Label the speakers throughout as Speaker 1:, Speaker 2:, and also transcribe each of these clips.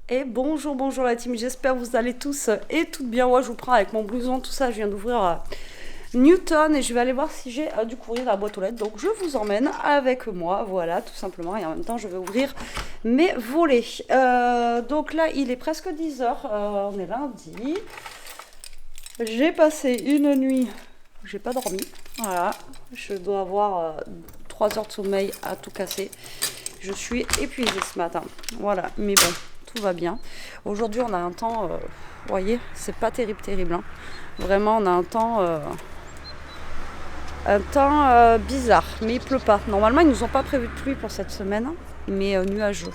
Speaker 1: Et bonjour, bonjour la team, j'espère que vous allez tous et toutes bien. Moi je vous prends avec mon blouson, tout ça, je viens d'ouvrir Newton et je vais aller voir si j'ai du courrier dans la boîte aux lettres. Donc je vous emmène avec moi, voilà, tout simplement. Et en même temps je vais ouvrir mes volets. Donc là il est presque 10h, on est lundi. J'ai passé une nuit, j'ai pas dormi, voilà. Je dois avoir 3 heures de sommeil à tout casser. Je suis épuisée ce matin, voilà, mais bon. Tout va bien. Aujourd'hui, on a un temps, vous voyez, c'est pas terrible, terrible. Hein. Vraiment, on a un temps bizarre, mais il pleut pas. Normalement, ils nous ont pas prévu de pluie pour cette semaine, mais nuageux.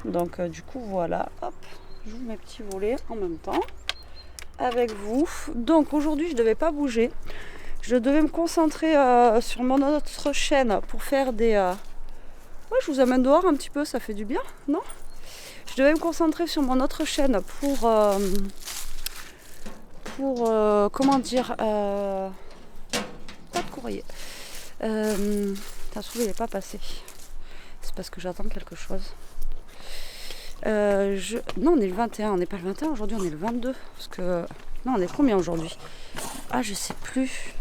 Speaker 1: Donc, du coup, voilà. Hop, j'ouvre mes petits volets en même temps avec vous. Donc, aujourd'hui, je devais pas bouger. Je devais me concentrer sur mon autre chaîne pour faire des. Ouais, je vous amène dehors un petit peu, ça fait du bien, non? Je devais me concentrer sur mon autre chaîne comment dire, pas de courrier. Ça se trouve, il n'est pas passé. C'est parce que j'attends quelque chose. Non, on est le 21, on n'est pas le 21 aujourd'hui, on est le 22. Parce que. Non, on est combien aujourd'hui? Ah, je sais plus.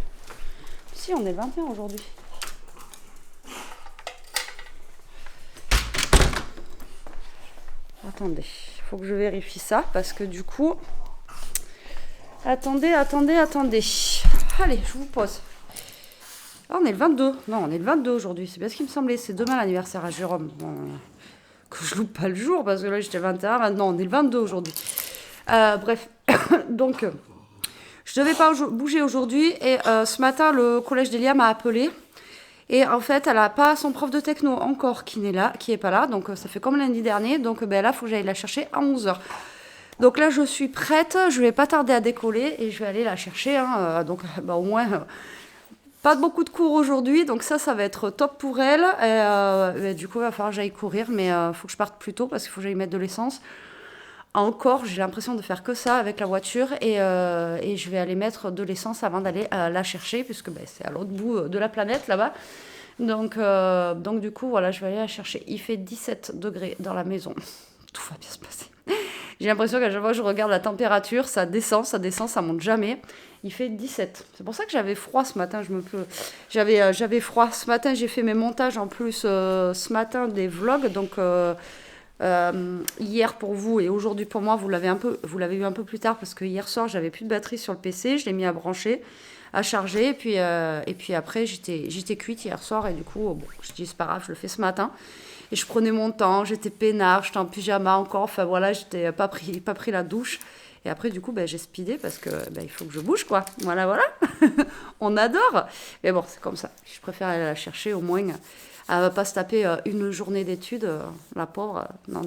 Speaker 1: Si, on est le 21 aujourd'hui. Attendez, il faut que je vérifie ça parce que du coup. Attendez. Allez, je vous pose. Ah, on est le 22. Non, on est le 22 aujourd'hui. C'est bien ce qui me semblait. C'est demain l'anniversaire à Jérôme. Bon, que je loupe pas le jour parce que là j'étais le 21. Maintenant, on est le 22 aujourd'hui. Bref, donc je devais pas bouger aujourd'hui et ce matin le collège d'Elia m'a appelé. Et en fait, elle n'a pas son prof de techno encore qui est pas là. Donc ça fait comme lundi dernier. Donc là, il faut que j'aille la chercher à 11h. Donc là, je suis prête. Je vais pas tarder à décoller et je vais aller la chercher. Hein. Donc au moins, pas beaucoup de cours aujourd'hui. Donc ça va être top pour elle. Et du coup, il va falloir que j'aille courir. Mais il faut que je parte plus tôt parce qu'il faut que j'aille mettre de l'essence. Encore, j'ai l'impression de faire que ça avec la voiture. Et je vais aller mettre de l'essence avant d'aller la chercher. Puisque c'est à l'autre bout de la planète là-bas. Donc du coup, voilà, je vais aller la chercher. Il fait 17 degrés dans la maison. Tout va bien se passer. J'ai l'impression qu'à chaque fois que je regarde la température, ça descend, ça monte jamais. Il fait 17. C'est pour ça que j'avais froid ce matin. J'avais froid ce matin. J'ai fait mes montages en plus ce matin des vlogs. Donc hier pour vous et aujourd'hui pour moi, vous l'avez eu un peu plus tard parce que hier soir, j'avais plus de batterie sur le PC. Je l'ai mis à brancher, à charger. Et puis après, j'étais cuite hier soir. Et du coup, je dis c'est pas grave, je le fais ce matin. Et je prenais mon temps, j'étais peinard, j'étais en pyjama encore, enfin voilà, j'étais pas pris la douche. Et après, du coup, j'ai speedé parce que il faut que je bouge, quoi. Voilà. On adore. Mais bon, c'est comme ça. Je préfère aller la chercher au moins. Elle va pas se taper une journée d'études, la pauvre. Non.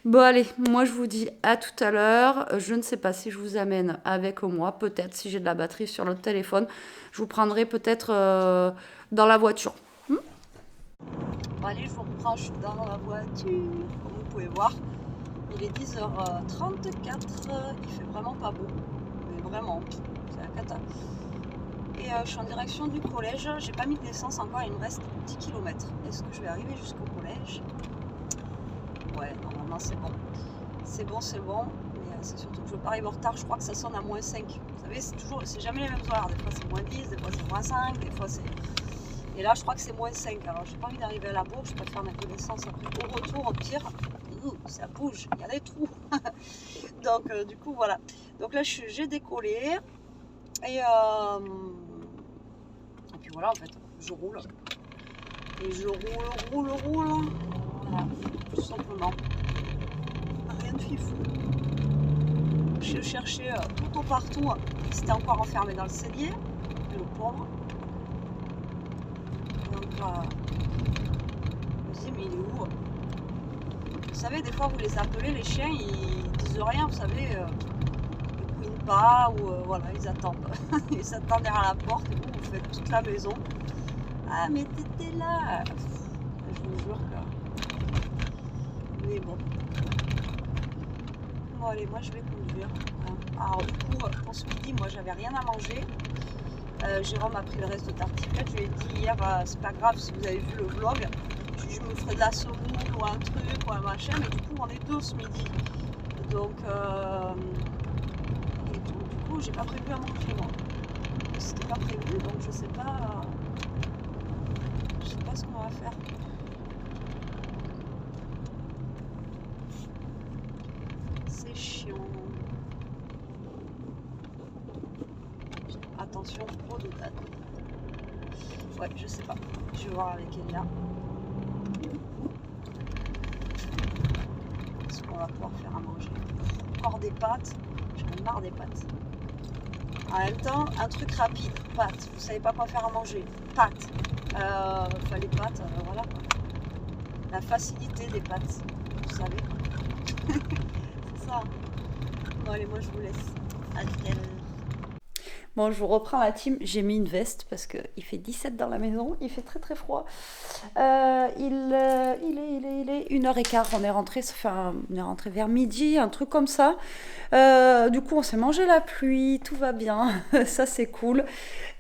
Speaker 1: Bon, allez, moi je vous dis à tout à l'heure. Je ne sais pas si je vous amène avec moi, peut-être, si j'ai de la batterie sur le téléphone. Je vous prendrai peut-être dans la voiture. Bon, allez, je vous reprends, je suis dans la voiture, comme vous pouvez voir. Il est 10h34, il fait vraiment pas beau, mais vraiment, c'est la cata. Et je suis en direction du collège, j'ai pas mis de l'essence encore, il me reste 10 km. Est-ce que je vais arriver jusqu'au collège? Ouais, normalement c'est bon. C'est bon, mais c'est surtout que je veux pas arriver en retard, je crois que ça sonne à -5. Vous savez, c'est jamais les mêmes horaires, des fois c'est -10, des fois c'est -5, des fois c'est... Et là, je crois que c'est -5. Alors, j'ai pas envie d'arriver à la bourre. Je préfère mettre de l'essence après. Au retour, au pire, ça bouge. Il y a des trous. Donc, du coup, voilà. Donc là, j'ai décollé. Et puis voilà, en fait, je roule. Et je roule. Voilà, tout simplement. Rien de fifou. Je cherchais tout partout. C'était encore enfermé dans le cellier. Le pauvre. Donc, je me dis, mais il est où? Vous savez, des fois, vous les appelez, les chiens, ils disent rien, vous savez, ils couinent pas, ou voilà, ils attendent. Ils attendent derrière la porte, et vous faites toute la maison. Ah, mais t'étais là! Je vous jure que... Mais bon. Bon, allez, moi, je vais conduire. Alors, du coup, pour ce midi, moi, j'avais rien à manger. Jérôme a pris le reste de tartiflette. Je lui ai dit hier, c'est pas grave si vous avez vu le vlog. Je
Speaker 2: dit je me ferai de la semoule ou un truc ou un machin, mais du coup on est deux ce midi. Donc, du coup j'ai pas prévu à manger moi. C'était pas prévu, donc je sais pas ce qu'on va faire. C'est chiant. Attention, rhododendron. Ouais, je sais pas. Je vais voir avec Elia. Ce qu'on va pouvoir faire à manger. Encore des pâtes. J'en ai marre des pâtes. En même temps, un truc rapide, pâtes. Vous savez pas quoi faire à manger, pâtes. Enfin, les pâtes, voilà. La facilité des pâtes, vous savez. C'est ça. Bon, allez, moi je vous laisse. À tout à l'heure.
Speaker 1: Bon, je vous reprends la team. J'ai mis une veste parce qu'il fait 17 dans la maison. Il fait très très froid. Il est 1h15. On est rentré, on est rentré vers midi, un truc comme ça. Du coup, on s'est mangé la pluie. Tout va bien. Ça, c'est cool.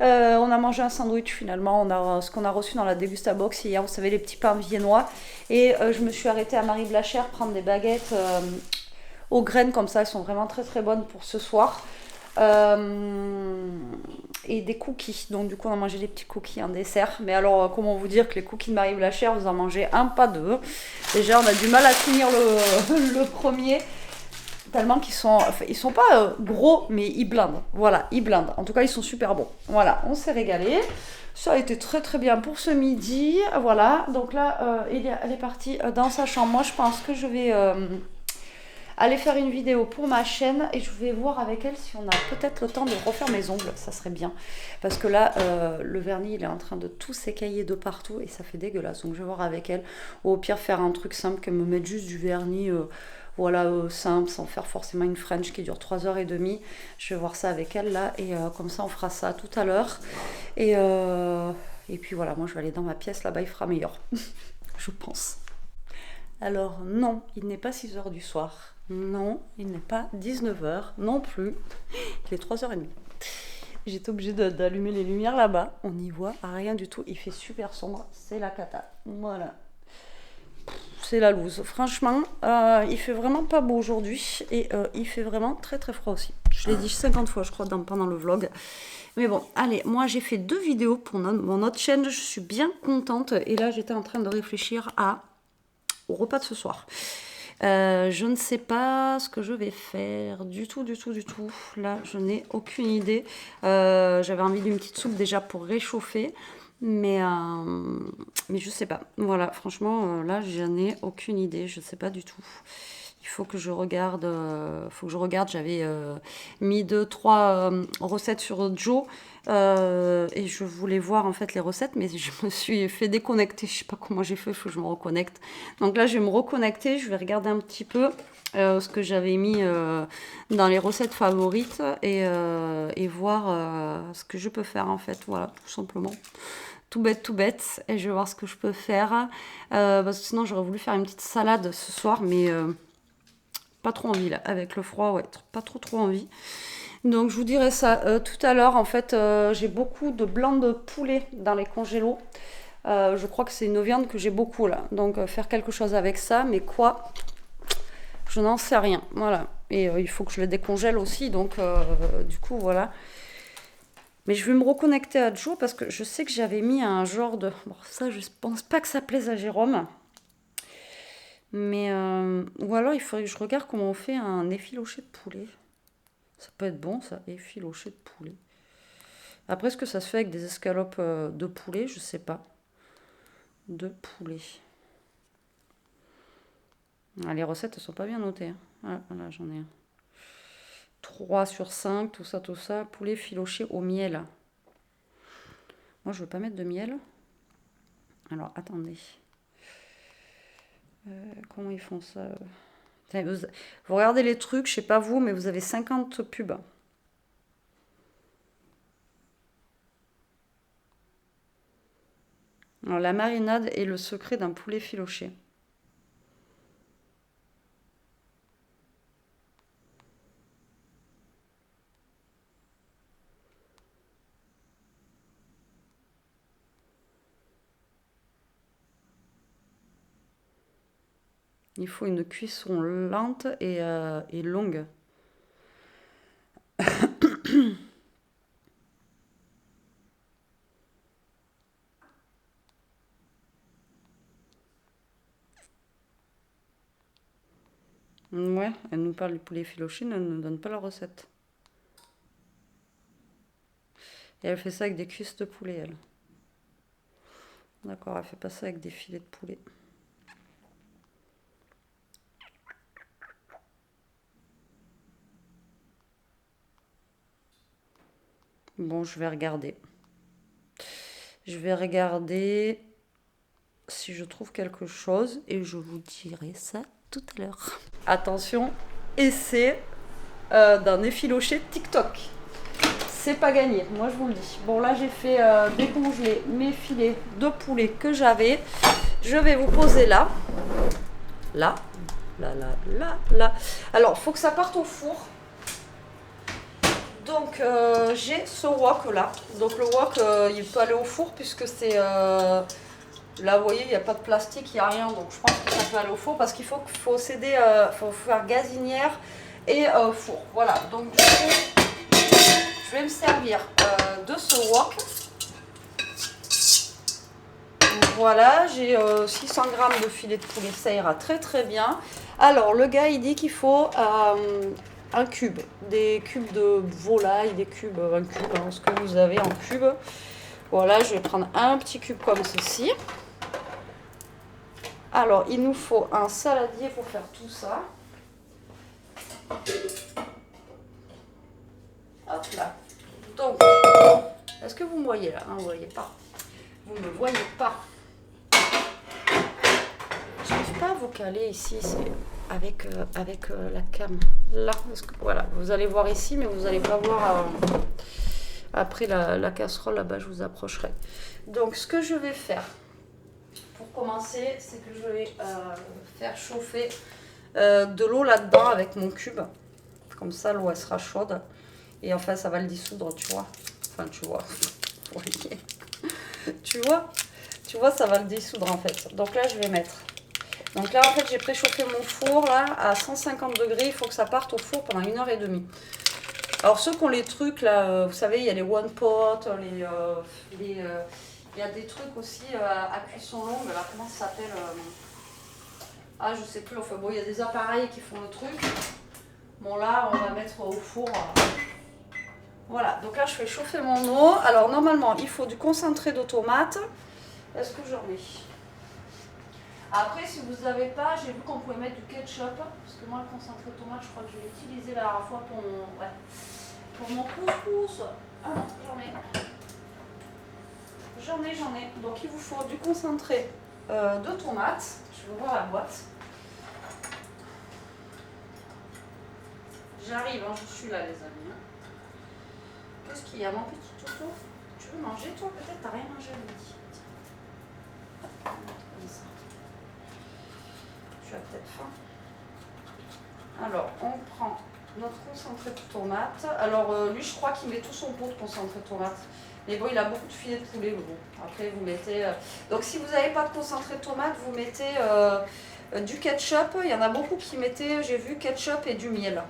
Speaker 1: On a mangé un sandwich finalement. Ce qu'on a reçu dans la Dégusta Box hier. Vous savez, les petits pains viennois. Et je me suis arrêtée à Marie Blachère prendre des baguettes aux graines comme ça. Elles sont vraiment très très bonnes pour ce soir. Et des cookies. Donc du coup on a mangé des petits cookies en dessert. Mais alors comment vous dire que les cookies de Marie Blachère, vous en mangez un, pas deux. Déjà on a du mal à finir le premier. Tellement qu'ils sont... Enfin, ils sont pas gros, mais ils blindent. Voilà, ils blindent. En tout cas ils sont super bons. Voilà, on s'est régalé. Ça a été très très bien pour ce midi. Voilà, donc là elle est partie dans sa chambre. Moi je pense que je vais... aller faire une vidéo pour ma chaîne et je vais voir avec elle si on a peut-être le temps de refaire mes ongles, ça serait bien. Parce que là, le vernis, il est en train de tout s'écailler de partout et ça fait dégueulasse. Donc je vais voir avec elle. Ou au pire, faire un truc simple, que me mettre juste du vernis, voilà, simple, sans faire forcément une French qui dure 3h30. Je vais voir ça avec elle là et comme ça, on fera ça tout à l'heure. Et puis voilà, moi je vais aller dans ma pièce, là-bas il fera meilleur, je pense. Alors non, il n'est pas 6h du soir. Non, il n'est pas 19h non plus. Il est 3h30. J'étais obligée d'allumer les lumières là-bas. On n'y voit rien du tout. Il fait super sombre. C'est la cata. Voilà. C'est la loose. Franchement, il fait vraiment pas beau aujourd'hui. Et il fait vraiment très très froid aussi. Je l'ai dit 50 fois, je crois, pendant le vlog. Mais bon, allez, moi j'ai fait 2 vidéos pour mon autre chaîne. Je suis bien contente. Et là, j'étais en train de réfléchir au repas de ce soir. Je ne sais pas ce que je vais faire du tout. Là, je n'ai aucune idée. J'avais envie d'une petite soupe déjà pour réchauffer. Mais je sais pas. Voilà, franchement, là, j'en ai aucune idée. Je sais pas du tout. Il faut que je regarde. J'avais mis 2-3 recettes sur Joe. Et je voulais voir en fait les recettes, mais je me suis fait déconnecter. Je sais pas comment j'ai fait, il faut que je me reconnecte. Donc là, je vais me reconnecter. Je vais regarder un petit peu ce que j'avais mis dans les recettes favorites et voir ce que je peux faire en fait. Voilà, tout simplement. Tout bête. Et je vais voir ce que je peux faire. Parce que sinon, j'aurais voulu faire une petite salade ce soir, mais pas trop envie là. Avec le froid, ouais, pas trop envie. Donc je vous dirai ça tout à l'heure. En fait, j'ai beaucoup de blanc de poulet dans les congélos. Je crois que c'est une viande que j'ai beaucoup là. Donc faire quelque chose avec ça, mais quoi? Je n'en sais rien. Voilà. Et il faut que je le décongèle aussi. Donc du coup, voilà. Mais je vais me reconnecter à Joe parce que je sais que j'avais mis un genre de... Bon, ça, je pense pas que ça plaise à Jérôme. Mais... Ou alors, il faudrait que je regarde comment on fait un effiloché de poulet. Ça peut être bon, ça, effiloché de poulet. Après, est-ce que ça se fait avec des escalopes de poulet? Je sais pas. De poulet. Ah, les recettes, elles sont pas bien notées. Ah, voilà, j'en ai un. 3/5, tout ça. Poulet filoché au miel. Moi, je veux pas mettre de miel. Alors, attendez. Comment ils font ça? Vous regardez les trucs, je sais pas vous, mais vous avez 50 pubs. Alors, la marinade est le secret d'un poulet filoché. Il faut une cuisson lente et longue. Ouais, elle nous parle du poulet effiloché, mais elle ne nous donne pas la recette. Et elle fait ça avec des cuisses de poulet, elle. D'accord, elle fait pas ça avec des filets de poulet. Bon, je vais regarder. Je vais regarder si je trouve quelque chose et je vous dirai ça tout à l'heure. Attention, essai d'un effiloché TikTok. C'est pas gagné, moi je vous le dis. Bon, là j'ai fait décongeler mes filets de poulet que j'avais. Je vais vous poser là. Là. Là. Alors, il faut que ça parte au four. Donc, j'ai ce wok là. Donc, le wok, il peut aller au four puisque c'est... là, vous voyez, il n'y a pas de plastique, il n'y a rien. Donc, je pense que ça peut aller au four parce qu'il faut faut faire gazinière et four. Voilà. Donc, du coup, je vais me servir de ce wok. Voilà, j'ai 600 g de filet de poulet, ça ira très très bien. Alors, le gars, il dit qu'il faut un cube, des cubes de volaille, des cubes, un cube, hein, ce que vous avez en cube. Voilà, je vais prendre un petit cube comme ceci. Alors, il nous faut un saladier pour faire tout ça. Hop là. Donc, est-ce que vous me voyez là? Vous ne voyez pas. Vous ne me voyez pas. Je n'arrive pas à vous caler ici, c'est avec la cam. Là, voilà, vous allez voir ici, mais vous n'allez pas voir après la casserole, là-bas, je vous approcherai. Donc, ce que je vais faire, pour commencer, c'est que je vais faire chauffer de l'eau là-dedans avec mon cube. Comme ça, l'eau, elle sera chaude. Et enfin, ça va le dissoudre, tu vois. Enfin, tu vois. Vous voyez. Tu vois, ça va le dissoudre, en fait. Donc là, je vais mettre... Donc là, en fait, j'ai préchauffé mon four là à 150 degrés. Il faut que ça parte au four pendant 1h30. Alors, ceux qui ont les trucs là, vous savez, il y a les one pot, il y a des trucs aussi à cuisson longue. Là, comment ça s'appelle Ah, je sais plus. Enfin bon, il y a des appareils qui font le truc. Bon, là, on va mettre au four. Voilà. Donc là, je fais chauffer mon eau. Alors, normalement, il faut du concentré de tomate. Est-ce que j'en mets? Après, si vous n'avez pas, j'ai vu qu'on pouvait mettre du ketchup. Parce que moi, le concentré de tomate, je crois que je l'ai utilisé la dernière fois pour mon couscous. Ah non, j'en ai. Donc, il vous faut du concentré de tomate. Je vais ouvrir la boîte. J'arrive, hein, je suis là, les amis. Qu'est-ce qu'il y a, mon petit toto? Tu veux manger, toi? Peut-être t'as rien mangé à midi. Comme ça. Tu as peut-être faim. Alors, on prend notre concentré de tomate. Alors, lui, je crois qu'il met tout son pot de concentré de tomate. Mais bon, il a beaucoup de filets de poulet. Bon. Après, vous mettez... Donc, si vous n'avez pas de concentré de tomate, vous mettez du ketchup. Il y en a beaucoup qui mettaient, j'ai vu, ketchup et du miel.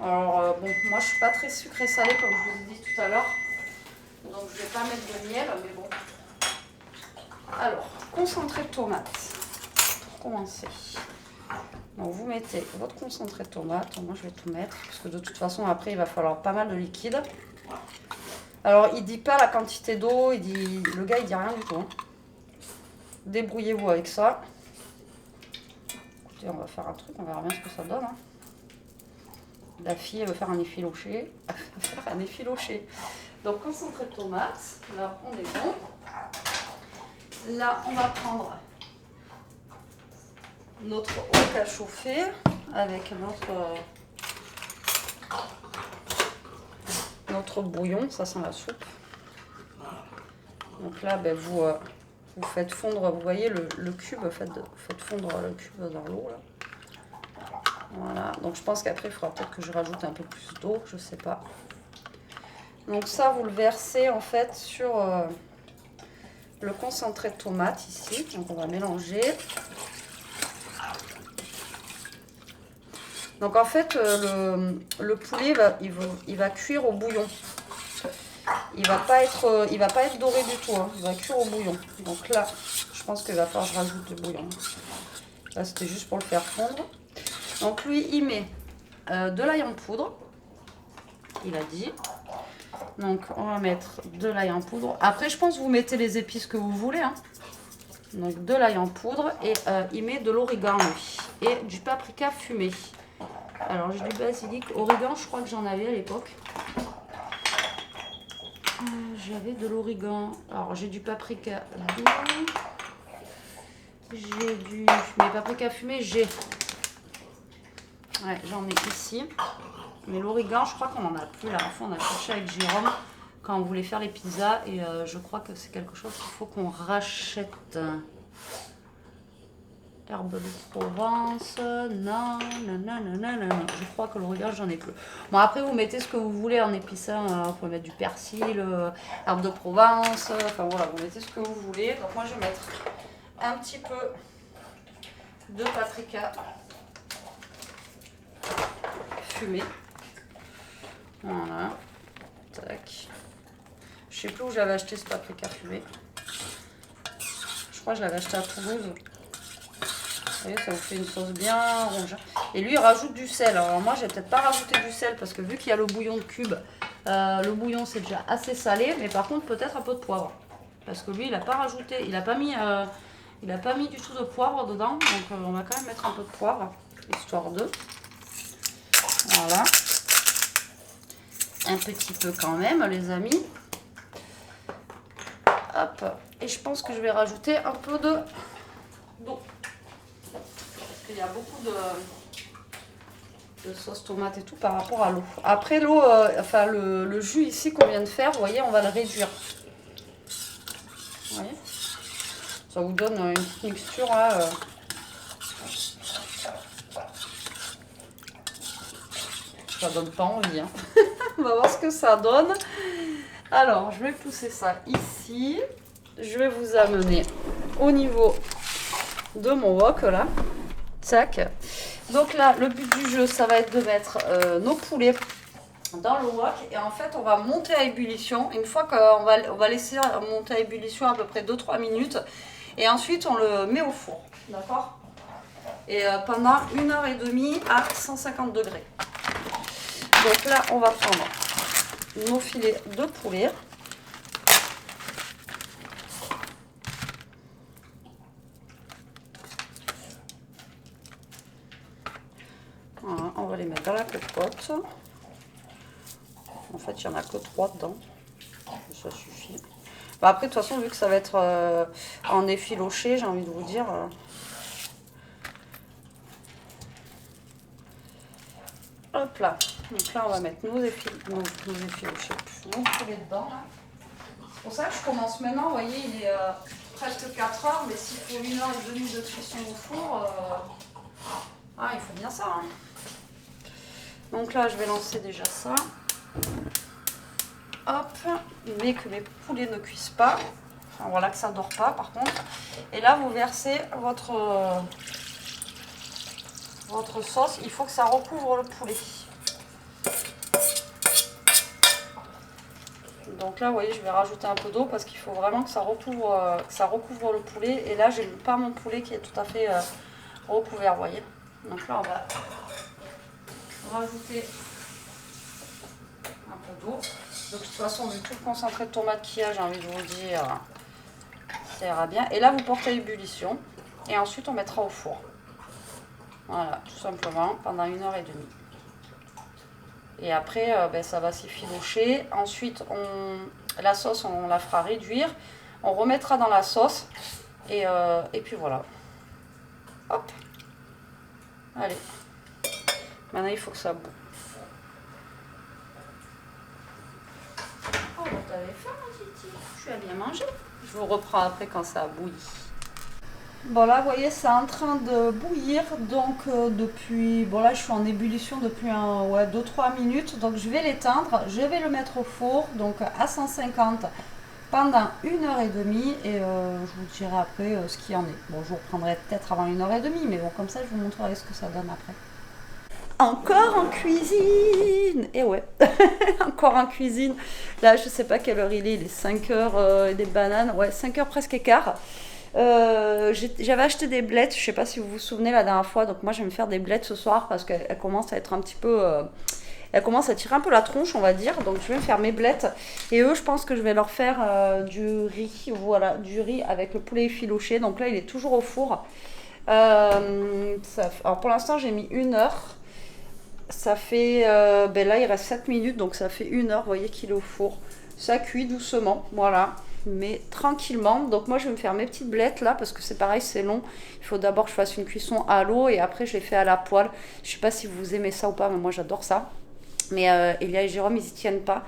Speaker 1: Alors, bon, moi, je suis pas très sucré-salé, comme je vous ai dit tout à l'heure. Donc, je vais pas mettre de miel, mais bon. Alors, concentré de tomate. Pour commencer. Donc, vous mettez votre concentré de tomate. Moi, je vais tout mettre, parce que de toute façon, après, il va falloir pas mal de liquide. Alors, il dit pas la quantité d'eau. Le gars, il dit rien du tout. Hein. Débrouillez-vous avec ça. Écoutez, on va faire un truc. On verra bien ce que ça donne. Hein. La fille, elle veut faire un effiloché. Donc, concentré de tomate. Là, on est bon. Là, on va prendre notre eau à chauffer avec notre bouillon. Ça sent la soupe. Donc là, ben, vous faites fondre, vous voyez le cube, faites fondre le cube dans l'eau. Voilà, donc je pense qu'après, il faudra peut-être que je rajoute un peu plus d'eau, je sais pas. Donc ça, vous le versez en fait sur le concentré de tomate ici. Donc on va mélanger. Donc en fait, le poulet, il va cuire au bouillon. Il va pas être doré du tout, hein. Il va cuire au bouillon. Donc là, je pense qu'il va falloir que je rajoute du bouillon. Là, c'était juste pour le faire fondre. Donc lui, il met de l'ail en poudre. Il a dit. Donc on va mettre de l'ail en poudre. Après, je pense que vous mettez les épices que vous voulez, hein. Donc de l'ail en poudre et il met de l'origan lui, et du paprika fumé. Alors j'ai du basilic, origan, je crois que j'en avais à l'époque. J'avais de l'origan. Alors j'ai du paprika doux. J'ai du... Mais paprika fumé, j'ai... Ouais, j'en ai ici. Mais l'origan, je crois qu'on en a plus. La dernière fois, on a cherché avec Jérôme quand on voulait faire les pizzas. Et je crois que c'est quelque chose qu'il faut qu'on rachète. Herbe de Provence. Non, non, non, non, non, non. Je crois que l'origan, j'en ai plus. Bon, après, vous mettez ce que vous voulez en épicant. Vous pouvez mettre du persil, herbe de Provence. Enfin voilà, vous mettez ce que vous voulez. Donc moi, je vais mettre un petit peu de paprika fumé. Voilà. Tac. Je sais plus où j'avais acheté ce paprika fumé. Je crois que je l'avais acheté à Toulouse. Vous voyez, ça vous fait une sauce bien rouge. Et lui, il rajoute du sel. Alors moi, j'ai peut-être pas rajouté du sel parce que vu qu'il y a le bouillon de cube, le bouillon c'est déjà assez salé. Mais par contre, peut-être un peu de poivre. Parce que lui, il n'a pas rajouté, il n'a pas mis du tout de poivre dedans. Donc on va quand même mettre un peu de poivre, histoire de... Voilà. Un petit peu quand même, les amis. Hop. Et je pense que je vais rajouter un peu d'eau. Parce qu'il y a beaucoup de sauce tomate et tout par rapport à l'eau. Après l'eau, enfin le jus ici qu'on vient de faire, vous voyez, on va le réduire. Vous voyez, ça vous donne une petite mixture là. Ça donne pas envie, hein. On va voir ce que ça donne. Alors, je vais pousser ça ici. Je vais vous amener au niveau de mon wok, là. Tac. Donc là, le but du jeu, ça va être de mettre nos poulets dans le wok. Et en fait, on va monter à ébullition. Une fois qu'on va laisser monter à ébullition à peu près 2-3 minutes. Et ensuite, on le met au four. D'accord? Et pendant 1h30 à 150 degrés. Donc là, on va prendre nos filets de poulet. Voilà, on va les mettre dans la cocotte. En fait, il n'y en a que 3 dedans. Ça suffit. Bah après, de toute façon, vu que ça va être en effiloché, j'ai envie de vous dire... Hop là. Donc là, on va mettre nos effilochés, nos poulets dedans. C'est pour ça que je commence maintenant. Vous voyez, il est presque 4 heures, mais s'il faut 1h30 de cuisson au four, il faut bien ça, hein. Donc là, je vais lancer déjà ça. Hop, mais que mes poulets ne cuisent pas. Enfin, voilà, que ça ne dort pas, par contre. Et là, vous versez votre sauce. Il faut que ça recouvre le poulet. Donc là, vous voyez, je vais rajouter un peu d'eau parce qu'il faut vraiment que ça recouvre le poulet. Et là, j'ai pas mon poulet qui est tout à fait recouvert, vous voyez. Donc là, on va rajouter un peu d'eau. De toute façon, vu tout le concentré de tomate qu'il y a, j'ai envie de vous dire, ça ira bien. Et là, vous portez à ébullition. Et ensuite, on mettra au four. Voilà, tout simplement, pendant 1h30. Et après, ça va s'effilocher. Ensuite, la sauce, on la fera réduire. On remettra dans la sauce. Et puis voilà. Hop. Allez. Maintenant, il faut que ça boue. Oh, t'avais faim, Titi. Tu as bien mangé. Je vous reprends après quand ça a bouilli. Bon là, vous voyez, c'est en train de bouillir. Donc depuis... Bon là, je suis en ébullition depuis 2-3 minutes. Donc je vais l'éteindre. Je vais le mettre au four. Donc à 150 pendant 1h30. Et je vous dirai après ce qu'il y en est. Bon, je vous reprendrai peut-être avant 1h30. Mais bon, comme ça, je vous montrerai ce que ça donne après. encore en cuisine. Et ouais, encore en cuisine. Là, je sais pas quelle heure il est 5 heures et des bananes. Ouais, 5 heures presque écart. J'avais acheté des blettes, je sais pas si vous vous souvenez la dernière fois, donc moi je vais me faire des blettes ce soir parce qu'elles commencent à être un petit peu... elles commencent à tirer un peu la tronche, on va dire, donc je vais me faire mes blettes. Et eux, je pense que je vais leur faire du riz, voilà, du riz avec le poulet effiloché. Donc là, il est toujours au four. Alors pour l'instant, j'ai mis 1 heure. Ça fait, ben là il reste 7 minutes, donc ça fait 1 heure, vous voyez qu'il est au four. Ça cuit doucement, voilà, mais tranquillement. Donc moi je vais me faire mes petites blettes là, parce que c'est pareil, c'est long. Il faut d'abord que je fasse une cuisson à l'eau et après je les fais à la poêle. Je sais pas si vous aimez ça ou pas, mais moi j'adore ça. Mais Elia et Jérôme, ils y tiennent pas.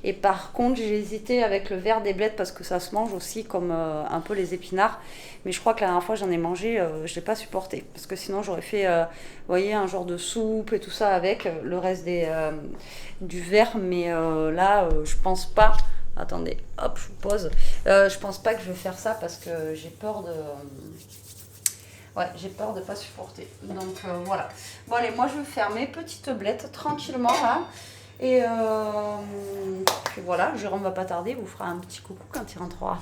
Speaker 1: Et par contre, j'ai hésité avec le verre des blettes parce que ça se mange aussi comme un peu les épinards. Mais je crois que la dernière fois, j'en ai mangé, je ne l'ai pas supporté. Parce que sinon, j'aurais fait, vous voyez, un genre de soupe et tout ça avec le reste du verre. Mais là, je pense pas. Attendez, hop, je vous pose. Je pense pas que je vais faire ça parce que j'ai peur de... Ouais, j'ai peur de ne pas supporter. Donc voilà. Bon allez, moi je vais faire mes petites blettes tranquillement là. Et puis voilà, Jérôme va pas tarder, il vous fera un petit coucou quand il rentrera.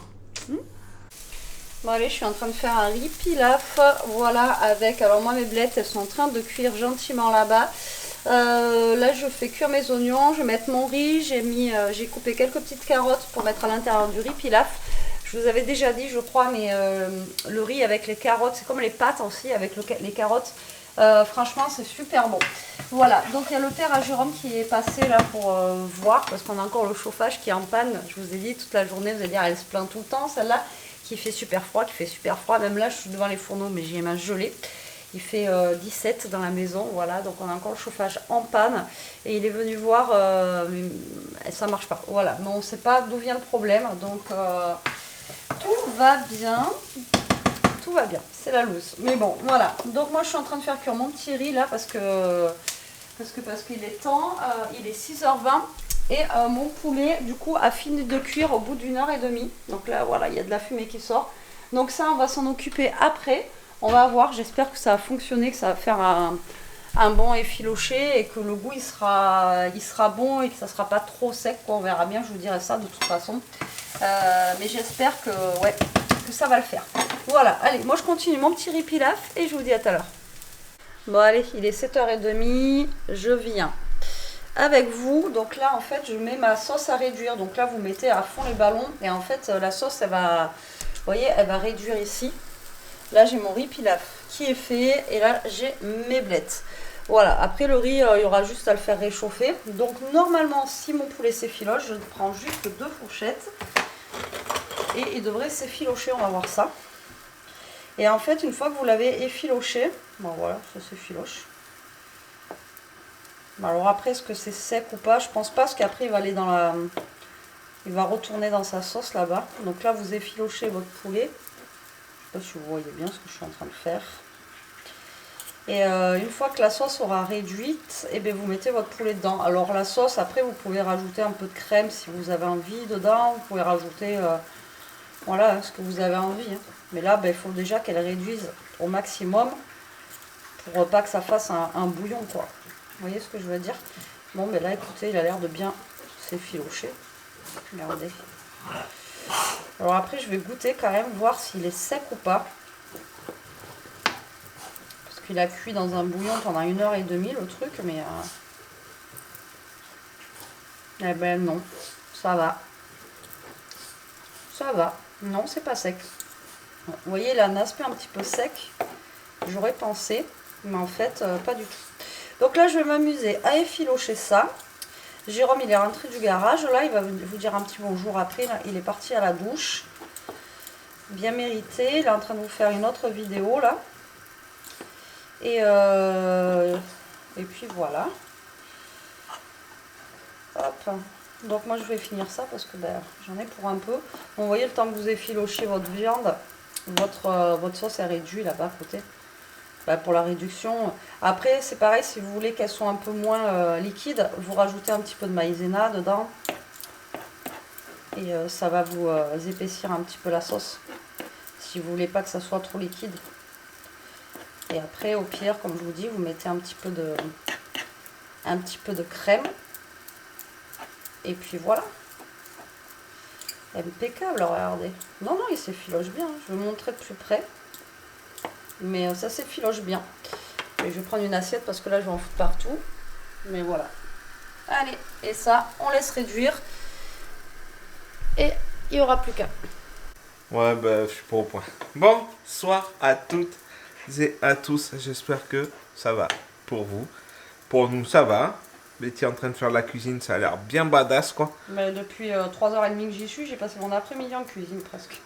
Speaker 1: Bon allez, je suis en train de faire un riz pilaf. Voilà, avec... Alors moi mes blettes, elles sont en train de cuire gentiment là-bas. Là je fais cuire mes oignons, je vais mettre mon riz. J'ai coupé quelques petites carottes pour mettre à l'intérieur du riz pilaf. Je vous avais déjà dit, je crois, mais le riz avec les carottes, c'est comme les pâtes aussi avec les carottes. Franchement, c'est super bon. Voilà, donc il y a le père à Jérôme qui est passé là pour voir, parce qu'on a encore le chauffage qui est en panne. Je vous ai dit, toute la journée, vous allez dire, elle se plaint tout le temps, celle-là, qui fait super froid, Même là, je suis devant les fourneaux, mais j'ai ma gelée. Il fait 17 dans la maison, voilà, donc on a encore le chauffage en panne. Et il est venu voir, mais ça marche pas. Voilà, mais on ne sait pas d'où vient le problème, donc... tout va bien, c'est la loose. Mais bon, voilà. Donc moi je suis en train de faire cuire mon petit riz là parce qu'il est temps. Il est 6h20 et mon poulet du coup a fini de cuire au bout d'1 heure et demie. Donc là voilà, il y a de la fumée qui sort. Donc ça on va s'en occuper après. On va voir, j'espère que ça va fonctionner, que ça va faire un bon effiloché et que le goût il sera bon et que ça sera pas trop sec quoi. On verra bien, je vous dirai ça de toute façon. Mais j'espère que ça va le faire. Voilà, allez, moi je continue mon petit riz pilaf et je vous dis à tout à l'heure. Bon allez, il est 7h30, je viens avec vous. Donc là en fait je mets ma sauce à réduire. Donc là vous mettez à fond les ballons et en fait la sauce elle va, vous voyez, elle va réduire ici. Là j'ai mon riz pilaf qui est fait et là j'ai mes blettes. Voilà, après le riz, il y aura juste à le faire réchauffer. Donc normalement, si mon poulet s'effiloche, je prends juste 2 fourchettes. Et il devrait s'effilocher, on va voir ça. Et en fait, une fois que vous l'avez effiloché, bon voilà, ça s'effiloche. Alors après, est-ce que c'est sec ou pas? Je pense pas, parce qu'après, il va aller il va retourner dans sa sauce là-bas. Donc là, vous effilochez votre poulet. Je ne sais pas si vous voyez bien ce que je suis en train de faire. Et une fois que la sauce aura réduite, et bien vous mettez votre poulet dedans. Alors la sauce, après vous pouvez rajouter un peu de crème si vous avez envie dedans. Vous pouvez rajouter voilà, ce que vous avez envie. Hein. Mais là, il faut déjà qu'elle réduise au maximum pour pas que ça fasse un bouillon quoi. Vous voyez ce que je veux dire? Bon, mais là écoutez, il a l'air de bien s'effilocher. Regardez. Alors après je vais goûter quand même, voir s'il est sec ou pas. Il a cuit dans un bouillon pendant 1 heure et demie le truc, mais eh ben non, ça va. Ça va. Non, c'est pas sec. Bon, vous voyez, il a un aspect un petit peu sec. J'aurais pensé, mais en fait, pas du tout. Donc là, je vais m'amuser à effilocher ça. Jérôme, il est rentré du garage. Là, il va vous dire un petit bonjour après. Là, il est parti à la douche. Bien mérité. Il est en train de vous faire une autre vidéo, là. Et puis voilà. Hop. Donc moi je vais finir ça parce que j'en ai pour un peu. Bon, vous voyez, le temps que vous effilochez votre viande, votre sauce est réduite là-bas à côté. Pour la réduction. Après c'est pareil, si vous voulez qu'elles soient un peu moins liquides, vous rajoutez un petit peu de maïzena dedans. Et ça va vous épaissir un petit peu la sauce. Si vous voulez pas que ça soit trop liquide. Et après, au pire, comme je vous dis, vous mettez un petit peu un petit peu de crème. Et puis voilà. Impeccable, regardez. Non, il s'effiloche bien. Je vais vous montrer de plus près. Mais ça s'effiloche bien. Et je vais prendre une assiette parce que là, je vais en foutre partout. Mais voilà. Allez, et ça, on laisse réduire. Et il n'y aura plus qu'à.
Speaker 3: Ouais, bah, je suis pas au point. Bonsoir à toutes et à tous. J'espère que ça va pour vous. Pour nous, ça va. Betty est en train de faire de la cuisine, ça a l'air bien badass, quoi.
Speaker 1: Mais depuis 3h30 que j'y suis, j'ai passé mon après-midi en cuisine presque.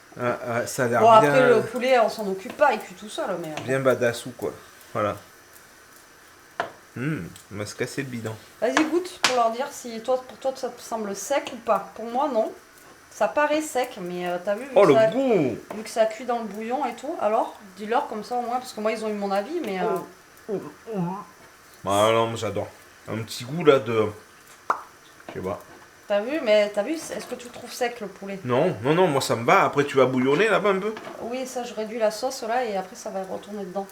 Speaker 3: Ça a l'air
Speaker 1: Bon,
Speaker 3: bien...
Speaker 1: après, le poulet, on s'en occupe pas, il cuit tout seul. Mais,
Speaker 3: bien badassou, quoi. Voilà. On va se casser le bidon.
Speaker 1: Vas-y, goûte pour leur dire si pour toi ça te semble sec ou pas. Pour moi, non. Ça paraît sec, mais t'as vu,
Speaker 3: Oh, le goût!
Speaker 1: vu que ça cuit dans le bouillon et tout, alors dis-leur comme ça au moins, parce que moi ils ont eu mon avis, mais.
Speaker 3: Ah non, mais j'adore. Un petit goût là de... Je sais pas.
Speaker 1: T'as vu, est-ce que tu trouves sec le poulet?
Speaker 3: Non, moi ça me va. Après tu vas bouillonner là-bas un peu?
Speaker 1: Oui, ça je réduis la sauce là et après ça va retourner dedans.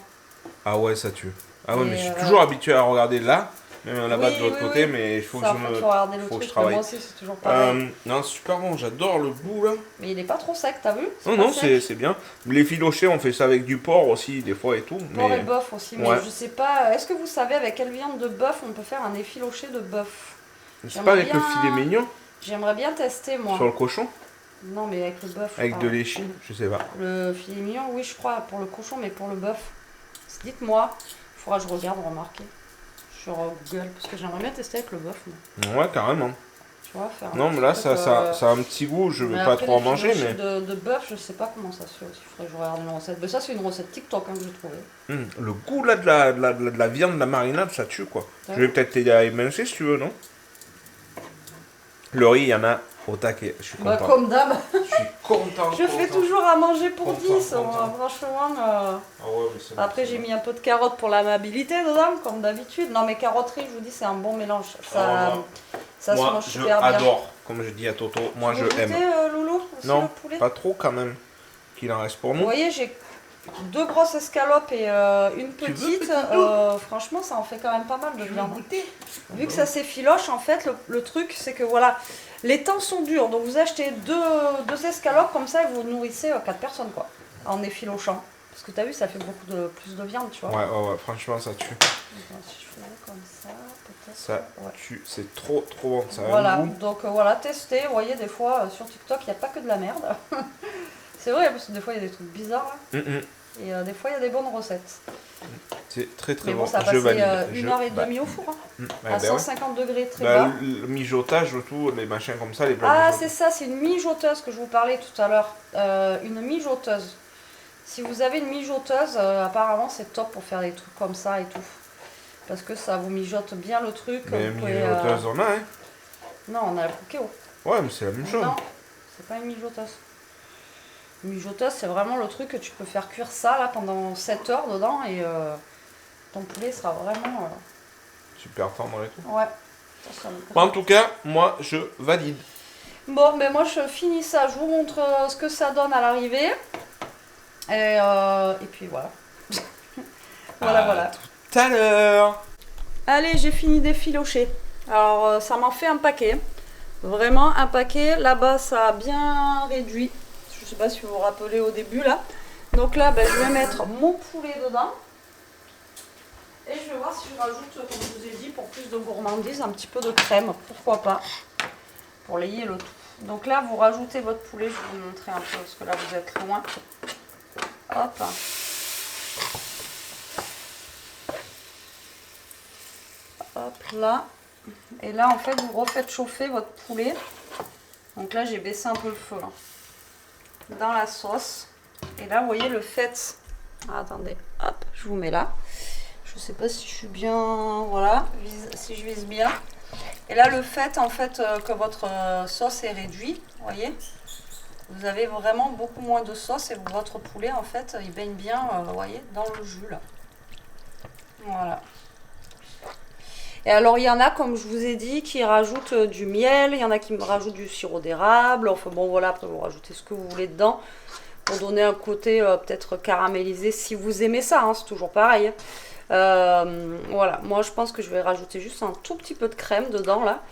Speaker 3: Ah ouais, ça tue. Ah ouais,
Speaker 1: Et
Speaker 3: mais je suis toujours habitué à regarder là, même là-bas de l'autre côté, mais il faut que
Speaker 1: ça,
Speaker 3: je me...
Speaker 1: faut regarder le
Speaker 3: faut que
Speaker 1: truc,
Speaker 3: je travaille.
Speaker 1: moi aussi c'est toujours pareil.
Speaker 3: Non, c'est super bon, j'adore le goût là.
Speaker 1: Mais il est pas trop sec, t'as vu?
Speaker 3: Non,
Speaker 1: Pas sec.
Speaker 3: c'est bien. Les filochés, on fait ça avec du porc aussi, des fois et tout.
Speaker 1: Porc
Speaker 3: Mais...
Speaker 1: et bœuf aussi, mais
Speaker 3: Ouais.
Speaker 1: je sais pas. Est-ce que vous savez avec quelle viande de bœuf on peut faire un effiloché de bœuf?
Speaker 3: C'est pas avec le filet mignon
Speaker 1: J'aimerais bien tester moi.
Speaker 3: sur le cochon?
Speaker 1: Non, mais avec le bœuf.
Speaker 3: Avec de l'échine? Je sais pas.
Speaker 1: Le filet mignon, oui, je crois, pour le cochon, mais pour le bœuf. Dites-moi, il faudra que je regarde, remarquer sur Google, parce que j'aimerais bien tester avec le bœuf. Moi.
Speaker 3: Ouais, carrément.
Speaker 1: Tu vois, faire
Speaker 3: Non, mais là, ça a un petit goût, je vais pas trop en manger, mais...
Speaker 1: De bœuf, je sais pas comment ça se fait aussi, il faudrait que je regarde une recette. Mais ça, c'est une recette TikTok hein, que j'ai trouvée.
Speaker 3: Le goût là de la viande, de la marinade, ça tue quoi.
Speaker 1: Ouais.
Speaker 3: Je vais peut-être t'aider à émincer si tu veux, non? Le riz, il y en a au taquet. Je suis content.
Speaker 1: Bah, comme d'hab,
Speaker 3: Je suis content.
Speaker 1: je fais toujours à manger pour
Speaker 3: Content,
Speaker 1: 10.
Speaker 3: content.
Speaker 1: Franchement.
Speaker 3: Ah ouais, mais c'est bon,
Speaker 1: Après,
Speaker 3: c'est
Speaker 1: j'ai
Speaker 3: bon.
Speaker 1: mis un peu de carotte pour l'amabilité dedans, comme d'habitude. Non, mais carotterie, je vous dis, c'est un bon mélange. Ça se
Speaker 3: Moi,
Speaker 1: mange
Speaker 3: je
Speaker 1: super bien.
Speaker 3: adore, comme je dis à Toto, moi
Speaker 1: Vous
Speaker 3: je
Speaker 1: goûtez,
Speaker 3: aime.
Speaker 1: Loulou, aussi,
Speaker 3: Non,
Speaker 1: le poulet
Speaker 3: pas trop quand même, qu'il en reste pour
Speaker 1: Vous
Speaker 3: nous.
Speaker 1: voyez, j'ai 2 grosses escalopes et une
Speaker 3: Tu veux,
Speaker 1: petite.
Speaker 3: petit
Speaker 1: Franchement, ça en fait quand même pas mal de viande. Vu que ça s'effiloche, en fait, le truc, c'est que voilà, les temps sont durs. Donc vous achetez deux escalopes comme ça et vous nourrissez 4 personnes, quoi, en effilochant. Parce que t'as vu, ça fait beaucoup plus de viande, tu vois.
Speaker 3: Ouais, franchement ça tue.
Speaker 1: Attends, si je faisais comme ça, peut-être.
Speaker 3: Ça
Speaker 1: Ouais.
Speaker 3: tue, c'est trop bon. Ça a
Speaker 1: Voilà,
Speaker 3: un goût.
Speaker 1: donc voilà, testez. Vous voyez, des fois, sur TikTok, il n'y a pas que de la merde. C'est vrai, parce que des fois, il y a des trucs bizarres, là. Et des fois, il y a des bonnes recettes.
Speaker 3: C'est très
Speaker 1: Mais
Speaker 3: bon.
Speaker 1: bon, ça a
Speaker 3: Je
Speaker 1: passé
Speaker 3: valide.
Speaker 1: 1h30 au four, hein, à 150 degrés, très bas.
Speaker 3: Le mijotage, tout, les machins comme ça, les plats
Speaker 1: Ah,
Speaker 3: mijotés.
Speaker 1: c'est ça, c'est une mijoteuse que je vous parlais tout à l'heure. Une mijoteuse. Si vous avez une mijoteuse, apparemment, c'est top pour faire des trucs comme ça et tout. Parce que ça vous mijote bien le truc.
Speaker 3: Mais
Speaker 1: vous pouvez,
Speaker 3: mijoteuse, on a, hein.
Speaker 1: Non, on a la Pokeo.
Speaker 3: Ouais, mais c'est la même chose.
Speaker 1: Non, c'est pas une mijoteuse. Une mijoteuse, c'est vraiment le truc que tu peux faire cuire ça là pendant 7 heures dedans et ton poulet sera vraiment.
Speaker 3: Super tendre et tout.
Speaker 1: Ouais.
Speaker 3: Bon, en tout cas, moi, je valide.
Speaker 1: Bon, ben moi je finis ça. Je vous montre ce que ça donne à l'arrivée. Et puis voilà. Voilà.
Speaker 3: Tout à l'heure.
Speaker 1: Allez, j'ai fini d'effilocher. Alors, ça m'en fait un paquet. Vraiment un paquet. Là-bas, ça a bien réduit. Je sais pas si vous vous rappelez au début là. Donc là, ben, je vais mettre mon poulet dedans. Et je vais voir si je rajoute, comme je vous ai dit, pour plus de gourmandise, un petit peu de crème. Pourquoi pas. Pour layer le tout. Donc là, vous rajoutez votre poulet. Je vais vous montrer un peu parce que là, vous êtes loin. Hop. Hop là. Et là, en fait, vous refaites chauffer votre poulet. Donc là, j'ai baissé un peu le feu. Là. Dans la sauce. Et là, vous voyez le fait. Ah, attendez, hop, je vous mets là. Je sais pas si je suis bien. Voilà, si je vise bien. Et là, le fait, en fait, que votre sauce est réduite, vous voyez. Vous avez vraiment beaucoup moins de sauce et votre poulet, en fait, il baigne bien, vous voyez, dans le jus là. Voilà. Et alors, il y en a, comme je vous ai dit, qui rajoutent du miel. Il y en a qui me rajoutent du sirop d'érable. Enfin, bon, voilà, après, vous rajoutez ce que vous voulez dedans. Pour donner un côté peut-être caramélisé, si vous aimez ça, hein, c'est toujours pareil. Voilà, moi je pense que je vais rajouter juste un tout petit peu de crème dedans là.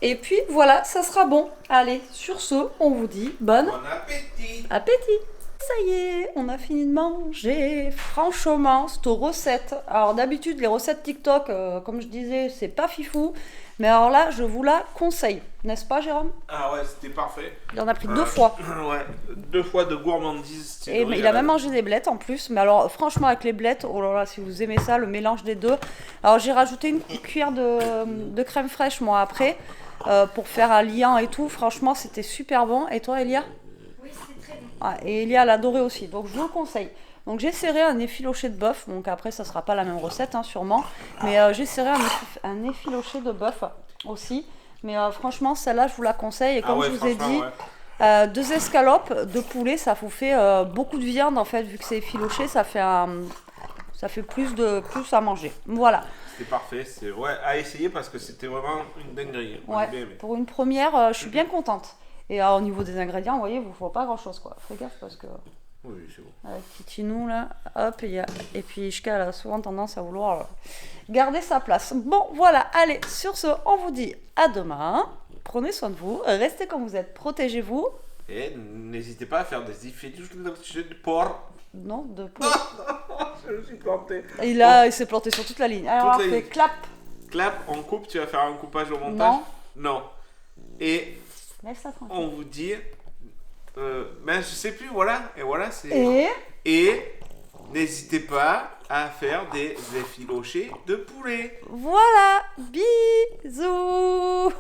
Speaker 1: Et puis voilà, ça sera bon. Allez, sur ce, on vous dit bon
Speaker 3: Bon appétit.
Speaker 1: appétit. Ça y est, on a fini de manger. Franchement, cette recette. Alors d'habitude, les recettes TikTok, comme je disais, c'est pas fifou. Mais alors là, je vous la conseille. N'est-ce pas, Jérôme?
Speaker 3: Ah ouais, c'était parfait.
Speaker 1: Il en a pris 2 fois.
Speaker 3: Ouais, 2 fois de gourmandise. c'est
Speaker 1: Et
Speaker 3: de
Speaker 1: il a
Speaker 3: régalade.
Speaker 1: même mangé des blettes en plus. Mais alors, franchement, avec les blettes, oh là là, si vous aimez ça, le mélange des deux. Alors, j'ai rajouté une cuillère de crème fraîche, moi, après, pour faire un liant et tout. Franchement, c'était super bon. Et toi, Elia?
Speaker 2: Oui, c'est très bon.
Speaker 1: Ah, et Elia l'a adoré aussi. Donc, je vous le conseille. Donc, j'ai serré un effiloché de bœuf. Donc, après, ça sera pas la même recette, hein, sûrement. Mais j'ai serré un effiloché de bœuf aussi. Mais franchement, celle-là, je vous la conseille. Et comme je vous ai dit,
Speaker 3: ouais.
Speaker 1: 2 escalopes de poulet, ça vous fait beaucoup de viande en fait, vu que c'est effiloché, ça fait plus à manger. Voilà.
Speaker 3: C'était parfait. C'est ouais, à essayer parce que c'était vraiment une dinguerie. Moi,
Speaker 1: Ouais.
Speaker 3: j'ai bien aimé.
Speaker 1: Pour une première, je suis bien contente. Et au niveau des ingrédients, vous voyez, il vous faut pas grand chose quoi. Faites gaffe parce que
Speaker 3: Oui, c'est bon.
Speaker 1: avec Titinou là, hop, et puis Ishka a souvent tendance à vouloir garder sa place. Bon, voilà, allez, sur ce, on vous dit à demain. Prenez soin de vous, restez comme vous êtes, protégez-vous.
Speaker 3: Et n'hésitez pas à faire des effets de porc.
Speaker 1: Non, de poulet.
Speaker 3: Je me suis planté.
Speaker 1: Il s'est planté sur toute la ligne. Alors,
Speaker 3: Toute
Speaker 1: on
Speaker 3: la
Speaker 1: fait
Speaker 3: ligne.
Speaker 1: clap.
Speaker 3: Clap, on coupe, tu vas faire un coupage au montage?
Speaker 1: Non.
Speaker 3: Non. Et
Speaker 1: Laisse ça tranquille.
Speaker 3: on vous dit. Mais je sais plus, voilà. Et voilà, c'est.
Speaker 1: Et
Speaker 3: Et n'hésitez pas à faire des effilochés de poulet.
Speaker 1: voilà. Bisous.